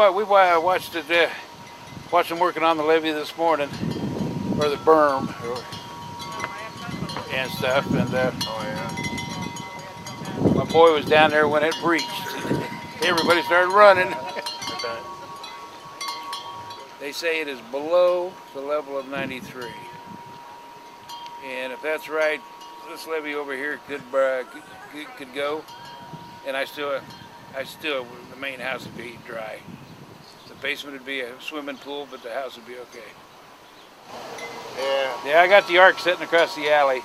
watched it. Watched them working on the levee this morning, or the berm, and stuff. And Oh yeah. my boy was down there when it breached. Everybody started running. They say it is below the level of 93, and if that's right, this levee over here could go, and I still, the main house would be dry. The basement would be a swimming pool, but the house would be okay. Yeah. Yeah, I got the ark sitting across the alley.